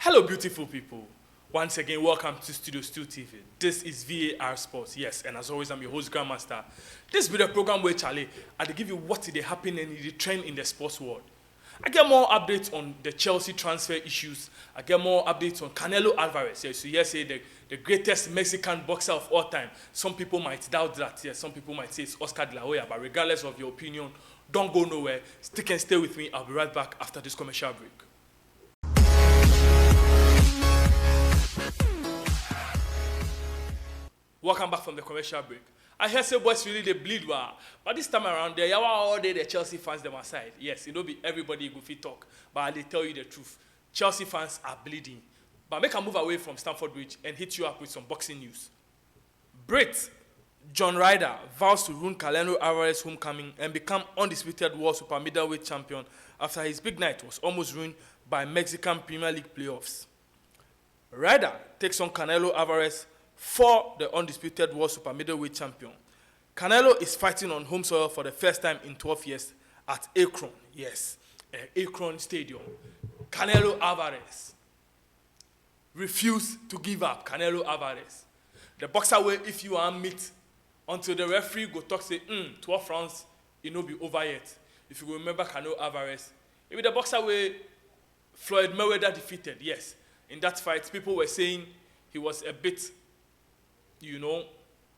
Hello, beautiful people. Once again, welcome to Studio Stu TV. This is VAR Sports, yes, and as always, I'm your host, Grandmaster. This be the program where Charlie, I give you what is happening in the trend in the sports world. I get more updates on the Chelsea transfer issues. I get more updates on Canelo Alvarez. Yes, so yes, say the greatest Mexican boxer of all time. Some people might doubt that. Yes, some people might say it's Oscar de la Hoya. But regardless of your opinion, don't go nowhere. Stick and stay with me. I'll be right back after this commercial break. Welcome back from the commercial break. I hear say boys really they bleed well, but this time around they are all day the Chelsea fans them aside. Yes, it don't be everybody go fit talk, but they tell you the truth. Chelsea fans are bleeding. But make a move away from Stamford Bridge and hit you up with some boxing news. Brit John Ryder vows to ruin Canelo Alvarez homecoming and become undisputed world super middleweight champion after his big night was almost ruined by Mexican Premier League playoffs. Ryder takes on Canelo Alvarez for the undisputed world super middleweight champion. Canelo is fighting on home soil for the first time in 12 years at Akron. Yes, Akron Stadium. Canelo Alvarez refused to give up. Canelo Alvarez. The boxer will, if you are meet until the referee go talk say, 12 rounds, it no be over yet. If you remember Canelo Alvarez, maybe the boxer will Floyd Mayweather defeated. Yes, in that fight, people were saying he was a bit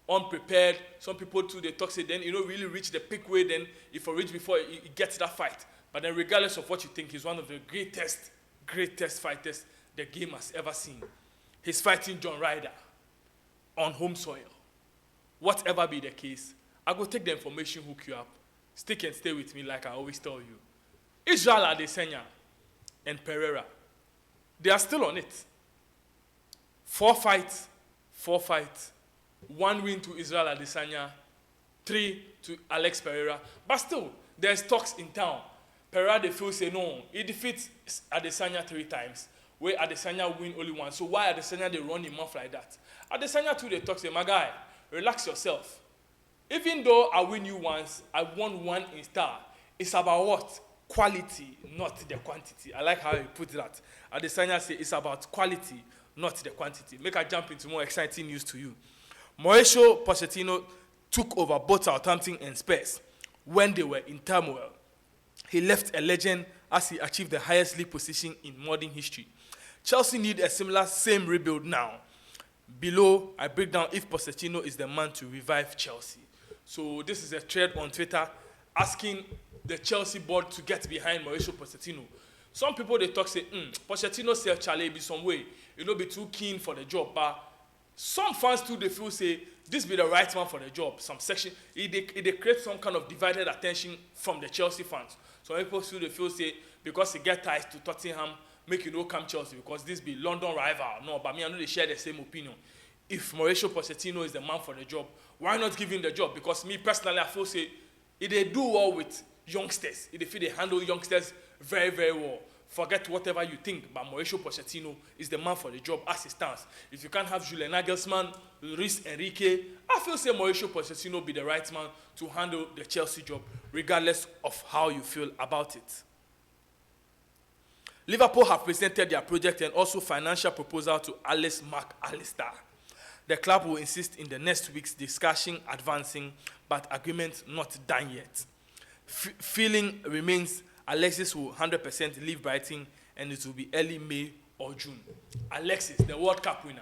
unprepared. Some people too, they talk say then really reach the peak way then if you reach before he gets that fight. But then regardless of what you think, he's one of the greatest fighters the game has ever seen. He's fighting John Ryder on home soil. Whatever be the case, I go take the information, hook you up. Stick and stay with me like I always tell you. Israel Adesanya and Pereira, they are still on it. 4 fights. 1 win to Israel Adesanya, 3 to Alex Pereira. But still, there's talks in town. Pereira, they feel say no, he defeats Adesanya 3 times, where Adesanya win only 1. So why Adesanya they run him off like that? Adesanya too, they talk say, my guy, relax yourself. Even though I win you once, I won 1 in star. It's about what? Quality, not the quantity. I like how he put that. Adesanya say it's about quality, not the quantity. Make I jump into more exciting news to you. Mauricio Pochettino took over both Southampton and Spurs when they were in turmoil. He left a legend as he achieved the highest league position in modern history. Chelsea need a same rebuild now. Below, I break down if Pochettino is the man to revive Chelsea. So this is a thread on Twitter asking the Chelsea board to get behind Mauricio Pochettino. Some people they talk say, Pochettino self Charlie be some way, be too keen for the job. But some fans too they feel say this be the right man for the job. Some section they create some kind of divided attention from the Chelsea fans. Some people too they feel say because he get ties to Tottenham, make come Chelsea because this be London rival. No, but me I know they share the same opinion. If Mauricio Pochettino is the man for the job, why not give him the job? Because me personally I feel say if they do well with youngsters, if they handle youngsters very, very well. Forget whatever you think, but Mauricio Pochettino is the man for the job as it stands. If you can't have Julian Nagelsmann, Luis Enrique, I feel say Mauricio Pochettino be the right man to handle the Chelsea job, regardless of how you feel about it. Liverpool have presented their project and also financial proposal to Alexis Mac Allister. The club will insist in the next week's discussion advancing, but agreement not done yet. Feeling remains Alexis will 100% leave Brighton and it will be early May or June. Alexis, the World Cup winner,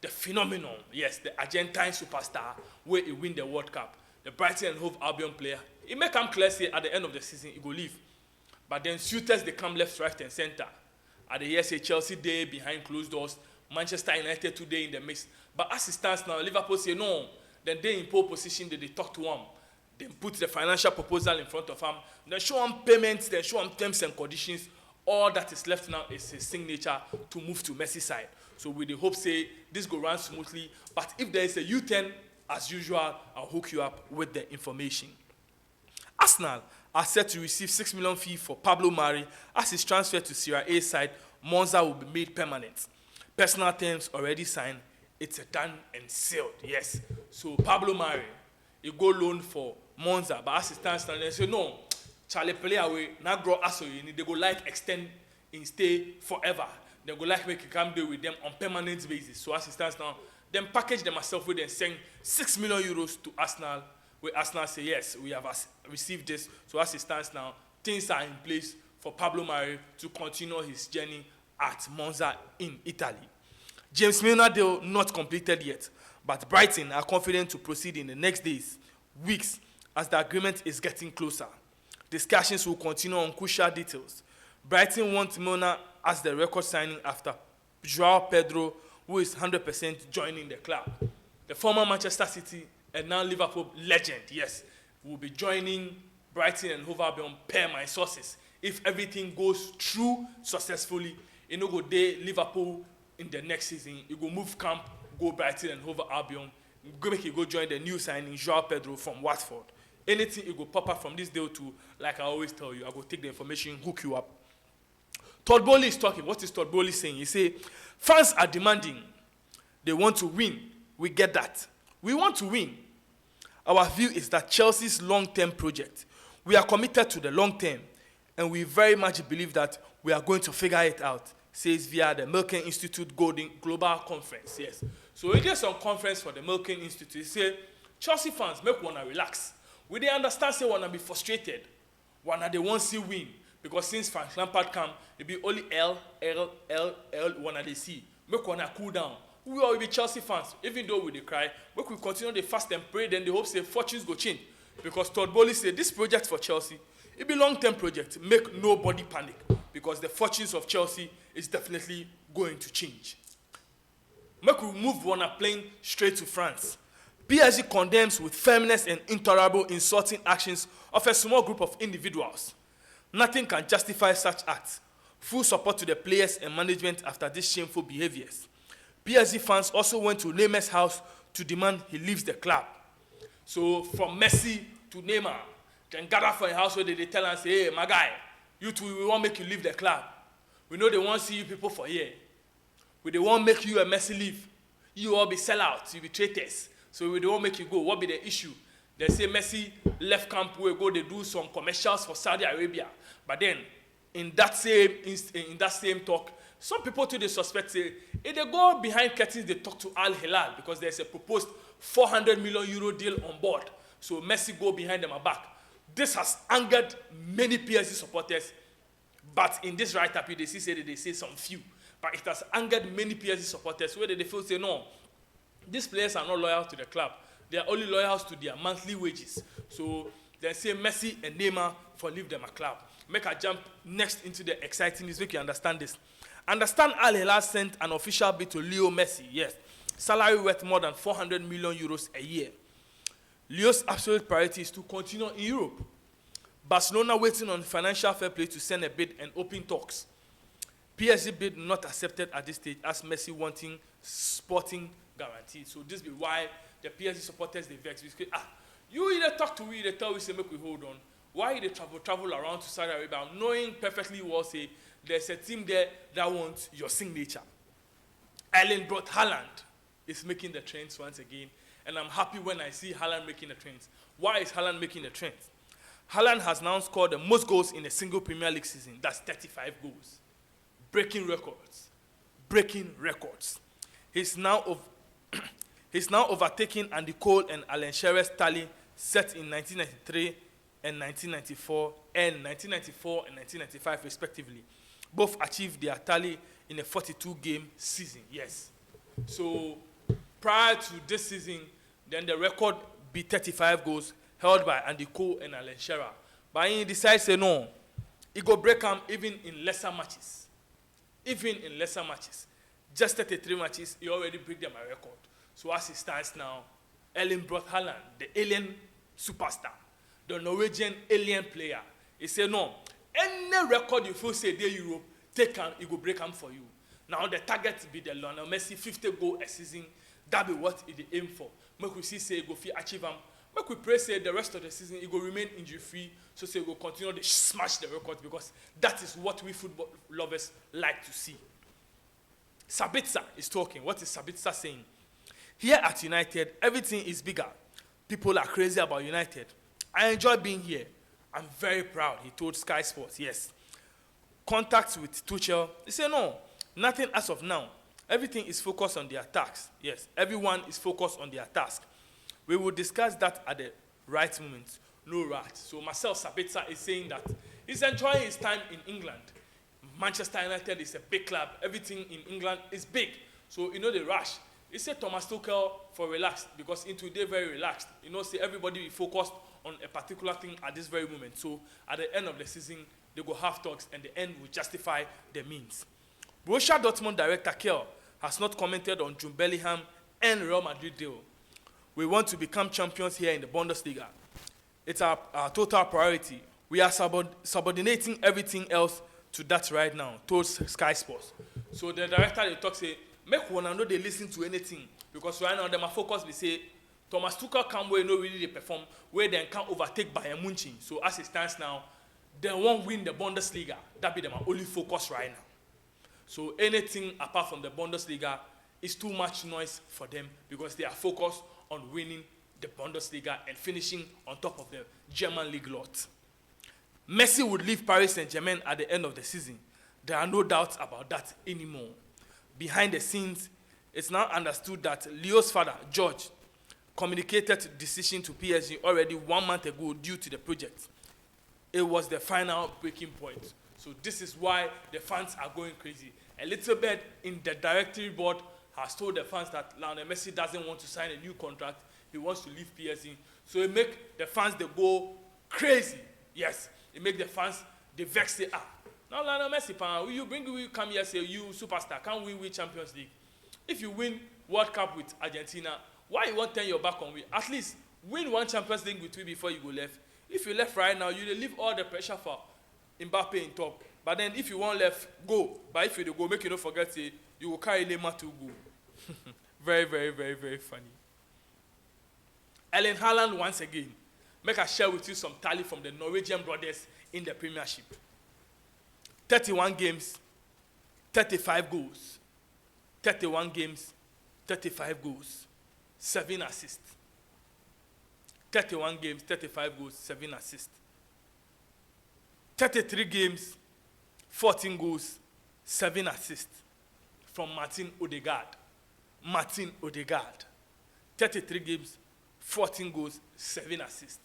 the phenomenon, yes, the Argentine superstar, where he win the World Cup, the Brighton and Hove Albion player, he may come clear say at the end of the season he go leave. But then suitors they come left, right, and center. At the year say Chelsea day behind closed doors, Manchester United today in the mix. But as it stands now, Liverpool say no. Then they in pole position, they talk to him. Then put the financial proposal in front of him. Then show him payments, then show him terms and conditions. All that is left now is his signature to move to Messi side. So with the hope say this go run smoothly. But if there is a U-turn, as usual, I'll hook you up with the information. Arsenal are set to receive 6 million fee for Pablo Mari as his transfer to Serie A side Monza will be made permanent. Personal terms already signed. It's a done and sealed. Yes. So Pablo Mari, he go loan for Monza, but as it stands now, they say no. Charlie play away, now grow aso, they go like extend in stay forever. they go like make you come there with them on permanent basis. So as it stands now, then package them myself with them send 6 million euros to Arsenal, where Arsenal say yes, we have received this. So as it stands now, things are in place for Pablo Mari to continue his journey at Monza in Italy. James Milner deal not completed yet, but Brighton are confident to proceed in the next days, weeks, as the agreement is getting closer. Discussions will continue on crucial details. Brighton want Milner as the record signing after João Pedro, who is 100% joining the club. The former Manchester City and now Liverpool legend, yes, will be joining Brighton and Hove Albion per my sources. If everything goes through successfully, you know, go there Liverpool in the next season, you go move camp, go Brighton and Hove Albion, go make you go join the new signing João Pedro from Watford. Anything you go pop up from this deal too, like I always tell you, I go take the information, hook you up. Todd Bowley is talking. What is Todd Bowley saying? He say, fans are demanding. They want to win. We get that. We want to win. Our view is that Chelsea's long-term project. We are committed to the long term, and we very much believe that we are going to figure it out, says via the Milken Institute Global Conference. Yes. So it is some conference for the Milken Institute. He say, Chelsea fans, make one relax. We they understand say wanna be frustrated. Wanna they want to see win. Because since Frank Lampard come, it be only L, wanna they see. Make wanna cool down. We all will be Chelsea fans, even though we they cry, but we continue to fast and pray, then they hope say fortunes go change. Because Todd Bowley said this project for Chelsea, it be long-term project. Make nobody panic. Because the fortunes of Chelsea is definitely going to change. Make we move on a plane straight to France. PSG condemns with firmness and intolerable insulting actions of a small group of individuals. Nothing can justify such acts. Full support to the players and management after these shameful behaviors. PSG fans also went to Neymar's house to demand he leaves the club. So from Messi to Neymar, then gather for a house where they tell us, hey, my guy, you two, we won't make you leave the club. We know they won't see you people for here. They won't make you a Messi leave. You all be sellouts, you be traitors. So we don't make you go. What be the issue? They say Messi left camp where go, they do some commercials for Saudi Arabia. But then, in that same talk, some people too they suspect say, if they go behind curtains, they talk to Al Hilal because there's a proposed 400 million euro deal on board. So Messi go behind them back. This has angered many PSG supporters, but in this write-up, they say some few. But it has angered many PSG supporters where they feel say no. These players are not loyal to the club. They are only loyal to their monthly wages. So they say Messi and Neymar for leave them a club. Make a jump next into the exciting news. Make you understand this. Understand Al Hilal sent an official bid to Leo Messi. Yes. Salary worth more than 400 million euros a year. Leo's absolute priority is to continue in Europe. Barcelona waiting on financial fair play to send a bid and open talks. PSG bid not accepted at this stage as Messi wanting sporting guaranteed. So this be why the PSG supporters they vex. Because, you either talk to we, they tell we say make we hold on. Why they travel around to Saudi Arabia, knowing perfectly well say there's a team there that wants your signature. Erling brought Haaland is making the trends once again, and I'm happy when I see Haaland making the trends. Why is Haaland making the trends? Haaland has now scored the most goals in a single Premier League season. That's 35 goals. Breaking records. He's now overtaking Andy Cole and Alan Shearer's tally set in 1993 and 1994 and 1994 and 1995 respectively. Both achieved their tally in a 42-game season. Yes. So prior to this season, then the record be 35 goals held by Andy Cole and Alan Shearer. But he decides to say no. He go break them even in lesser matches. Just 33 matches, he already break them a record. So as it stands now, Erling brought Haaland, the alien superstar, the Norwegian alien player. He said, no, any record you feel say they Europe, take him, he go break them for you. Now the target be the Lionel Messi 50 goal a season. That be what he aim for. Make we see say he go achieve him. Make we pray say the rest of the season he go remain injury free. So say he go continue to smash the record because that is what we football lovers like to see. Sabitzer is talking. What is Sabitzer saying? Here at United, everything is bigger. People are crazy about United. I enjoy being here. I'm very proud, he told Sky Sports. Yes. Contacts with Tuchel. He said, no, Nothing as of now. Everything is focused on their tasks. Yes, everyone is focused on their task. We will discuss that at the right moment. No rush. So Marcel Sabitzer is saying that he's enjoying his time in England. Manchester United is a big club. Everything in England is big. So, the rush. He said Thomas Tuchel for relaxed because in today very relaxed. Say everybody be focused on a particular thing at this very moment. So, at the end of the season, they go have talks and the end will justify the means. Borussia Dortmund director Kiel has not commented on Jude Bellingham and Real Madrid deal. We want to become champions here in the Bundesliga. It's our total priority. We are subordinating everything else to that right now, told Sky Sports. So the director they talk say, make one know they listen to anything because right now them are focused. We say Thomas Tuchel come where no really they perform, where they can overtake Bayern Munich. So as it stands now, they won't win the Bundesliga. That be them only focus right now. So anything apart from the Bundesliga is too much noise for them because they are focused on winning the Bundesliga and finishing on top of the German league lot. Messi would leave Paris Saint-Germain at the end of the season. There are no doubts about that anymore. Behind the scenes, it's now understood that Leo's father, George, communicated the decision to PSG already 1 month ago due to the project. It was the final breaking point. So this is why the fans are going crazy. A little bit in the directory board has told the fans that Lionel Messi doesn't want to sign a new contract. He wants to leave PSG. So it make the fans, they go crazy. Yes, it make the fans, they vex, say, now Lionel Messi, you come here, say, you superstar, can't win Champions League. If you win World Cup with Argentina, why you won't turn your back on we? At least win one Champions League with we before you go left. If you left right now, you leave all the pressure for Mbappe in top. But then if you want left, go. But if you go, make you not forget, say, you will carry Neymar to go. Very, very, very, very funny. Erling Haaland once again. Make I share with you some tally from the Norwegian brothers in the Premiership. 31 games, 35 goals. 31 games, 35 goals, 7 assists. 31 games, 35 goals, 7 assists. 33 games, 14 goals, 7 assists from Martin Odegaard. Martin Odegaard. 33 games, 14 goals, 7 assists.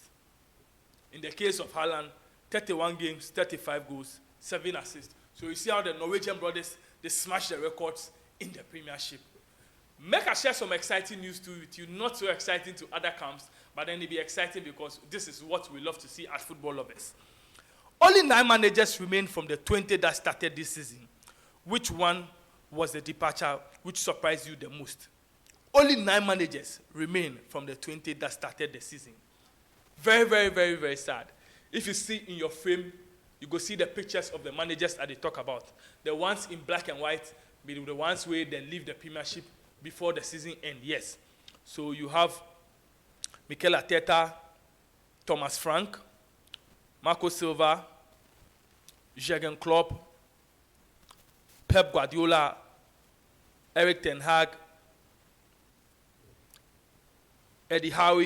In the case of Haaland, 31 games, 35 goals, 7 assists. So you see how the Norwegian brothers, they smash the records in the Premiership. Make us share some exciting news too with you. Not so exciting to other camps, but then it'll be exciting because this is what we love to see as football lovers. Only 9 managers remain from the 20 that started this season. Which one was the departure which surprised you the most? Only 9 managers remain from the 20 that started the season. Very, very, very, very sad. If you see in your frame, you go see the pictures of the managers that they talk about. The ones in black and white, be the ones where they leave the Premiership before the season ends. Yes. So you have Mikel Arteta, Thomas Frank, Marco Silva, Jurgen Klopp, Pep Guardiola, Eric Ten Hag, Eddie Howe,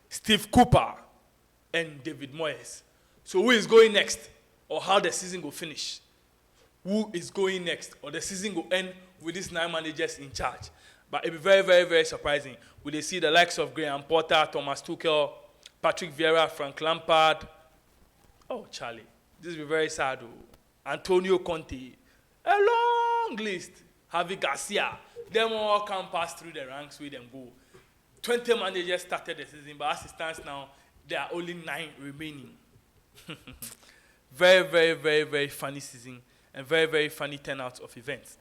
Steve Cooper, and David Moyes. So who is going next? Or how the season will finish? Who is going next? Or the season will end with these 9 managers in charge? But it'll be very, very, very surprising. Will they see the likes of Graham Potter, Thomas Tuchel, Patrick Vieira, Frank Lampard? Oh, Charlie, this will be very sad. Antonio Conte, a long list. Javi Garcia, them all can pass through the ranks with them go. 20 managers started the season, but as it stands now, there are only 9 remaining. Very, very, very, very funny season and very, very funny turnout of events.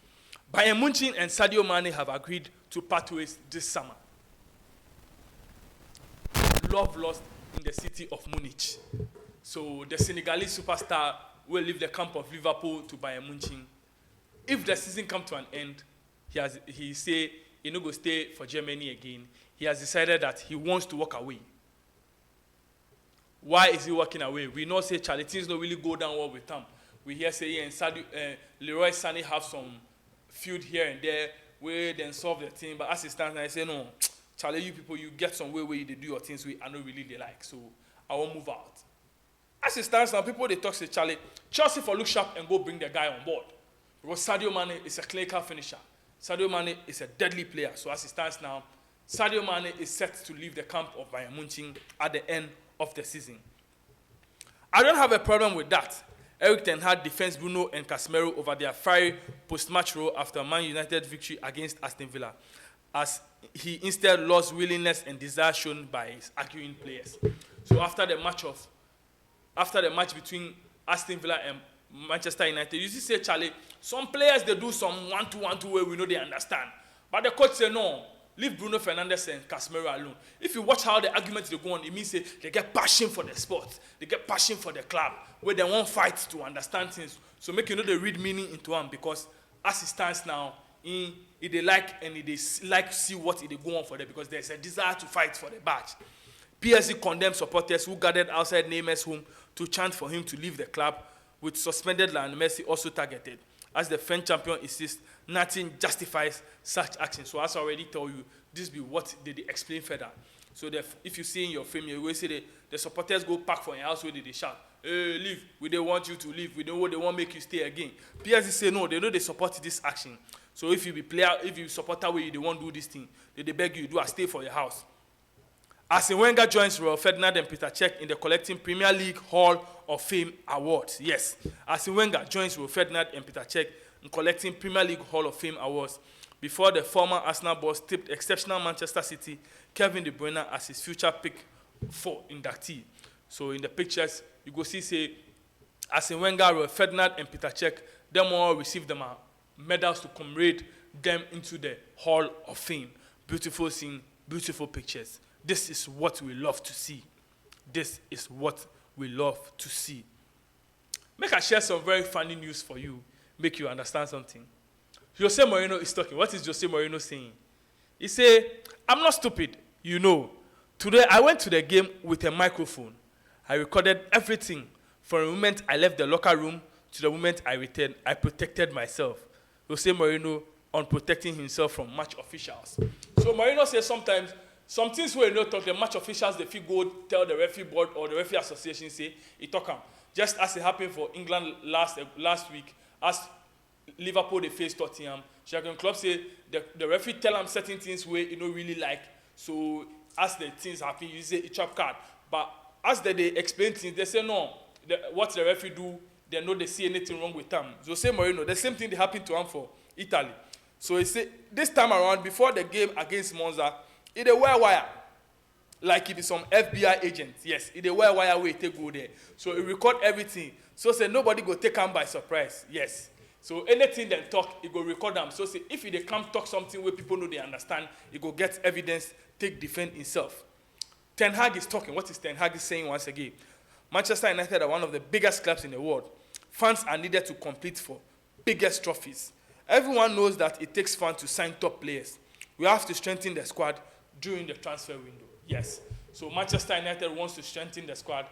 Bayern Munich and Sadio Mane have agreed to part ways this summer. Love lost in the city of Munich. So the Senegalese superstar will leave the camp of Liverpool to Bayern Munich. If the season comes to an end, he say he no go stay for Germany again. He has decided that he wants to walk away. Why is he walking away? We know say Charlie things don't really go down well with him. We hear say he and Leroy Sané have some feud here and there where they solve the thing. But as it stands, I say no, Charlie, you people, you get some way where you do your things we I don't really they like. So I won't move out. As it stands now, people they talk to Charlie. Chelsea for look sharp and go bring the guy on board. Because Sadio Mane is a clinical finisher. Sadio Mane is a deadly player. So as it stands now, Sadio Mane is set to leave the camp of Bayern Munich at the end of the season. I don't have a problem with that. Erik ten Hag defends Bruno and Casemiro over their fiery post-match role after Man United victory against Aston Villa, as he instead lost willingness and desire shown by his arguing players. So after the match between Aston Villa and Manchester United, you see, say, Charlie, some players, they do some 1-2-1-2 where we know they understand. But the coach say, no, leave Bruno Fernandes and Casemiro alone. If you watch how the arguments they go on, it means say, they get passion for the sport. They get passion for the club, where they won't fight to understand things. So make you know they read meaning into them, because as it stands now, they like and they like see what they go on for them, because there's a desire to fight for the badge. PSG condemned supporters who gathered outside Neymar's home to chant for him to leave the club, with suspended Lionel Messi also targeted. As the French champion insists, nothing justifies such action. So as I already told you, this be what they explain further. So if you see in your film, you will see the supporters go back from your house where they shout, hey, leave, we don't want you to leave, we don't want, they won't make you stay again. PSG say no, they know they support this action. So if you be player, if you support that way, they won't do this thing, they beg you, do a stay for your house. Arsene Wenger joins Rio Ferdinand and Peter Cech in the collecting Premier League Hall of Fame awards. Yes, Arsene Wenger joins Rio Ferdinand and Peter Cech in collecting Premier League Hall of Fame awards before the former Arsenal boss tipped exceptional Manchester City Kevin De Bruyne as his future pick for inductee. So in the pictures, you go see, say, Arsene Wenger, Rio Ferdinand and Peter Cech, them all received them medals to commemorate them into the Hall of Fame. Beautiful scene, beautiful pictures. This is what we love to see. This is what we love to see. Make I share some very funny news for you, make you understand something. Jose Mourinho is talking. What is Jose Mourinho saying? He say, I'm not stupid, you know. Today I went to the game with a microphone. I recorded everything. From the moment I left the locker room to the moment I returned, I protected myself. Jose Mourinho on protecting himself from match officials. So Mourinho says sometimes, some things where you know talk, the match officials, they feel go tell the referee board or the referee association, say, he talk them. Just as it happened for England last week, as Liverpool, they faced Tottenham, Jurgen Klopp say, the referee tell them certain things where you don't really like, so as the things happen, you say, a trap card. But as they explain things, they say, no, what the referee do, they know they see anything wrong with them. Jose Mourinho, the same thing that happened to him for Italy. So he say, this time around, before the game against Monza, it a wire, like it is some FBI agent. Yes, it a wire way take go there. So it record everything. So say nobody go take him by surprise. Yes. So anything they talk, it go record them. So say if they come talk something where people know they understand, it go get evidence, take defend himself. Ten Hag is talking. What is Ten Hag saying once again? Manchester United are one of the biggest clubs in the world. Fans are needed to compete for biggest trophies. Everyone knows that it takes fans to sign top players. We have to strengthen the squad during the transfer window. Yes. So Manchester United wants to strengthen the squad.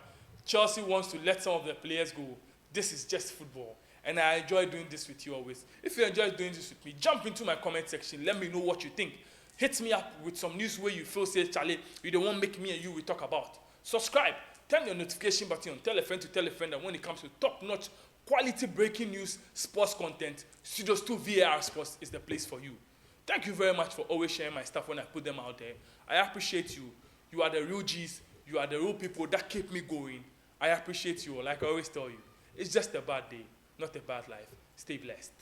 Chelsea wants to let some of the players go. This is just football. And I enjoy doing this with you always. If you enjoy doing this with me, jump into my comment section. Let me know what you think. Hit me up with some news where you feel, say, Charlie, you don't want to make me and you we talk about. Subscribe. Turn your notification button on. Tell a friend to tell a friend that when it comes to top-notch, quality breaking news, sports content, Studios 2 VAR Sports is the place for you. Thank you very much for always sharing my stuff when I put them out there. I appreciate you. You are the real G's. You are the real people that keep me going. I appreciate you all. Like I always tell you, it's just a bad day, not a bad life. Stay blessed.